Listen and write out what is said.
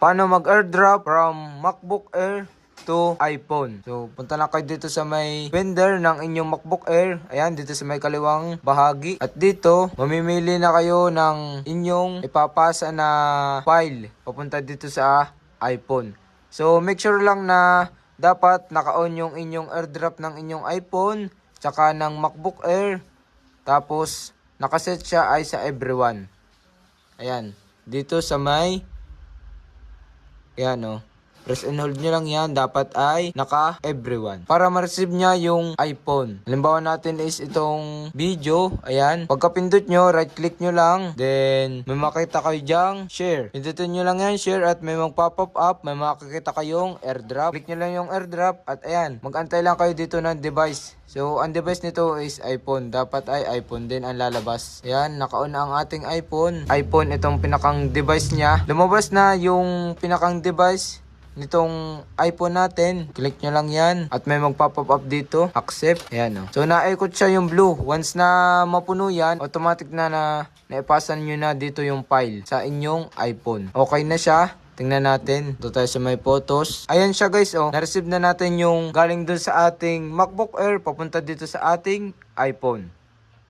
paano mag-airdrop from MacBook Air to iPhone. So, punta lang kayo dito sa may vendor ng inyong MacBook Air. Ayan, dito sa may kaliwang bahagi. At dito, mamimili na kayo ng inyong ipapasa na file papunta dito sa iPhone. So, make sure lang na dapat naka-on yung inyong airdrop ng inyong iPhone tsaka ng MacBook Air. Tapos, nakaset siya ay sa everyone. Ayan. Dito sa may, ayan o. Press and hold nyo lang yan. Dapat ay naka everyone. Para ma-receive niya yung iPhone. Halimbawa natin is itong video. Ayan. Pagka-pindot nyo, right click nyo lang. Then, may makita kayo dyang share. Pindutin nyo lang yan, share. At may mag-pop up. May makikita kayong airdrop. Click nyo lang yung airdrop. At ayan. Mag-antay lang kayo dito ng device. So, ang device nito is iPhone. Dapat ay iPhone din ang lalabas. Ayan, naka-on na ang ating iPhone. iPhone, itong pinakang device niya. Lumabas na yung pinakang device nitong iPhone natin. Click nyo lang yan. At may mag-pop up dito. Accept. Ayan o. So, naikot siya yung blue. Once na mapuno yan, automatic na naipasan nyo na dito yung file sa inyong iPhone. Okay na siya. Tingnan natin. Ito tayo sa may photos. Ayan siya guys, oh. Na-receive na natin yung galing dun sa ating MacBook Air papunta dito sa ating iPhone.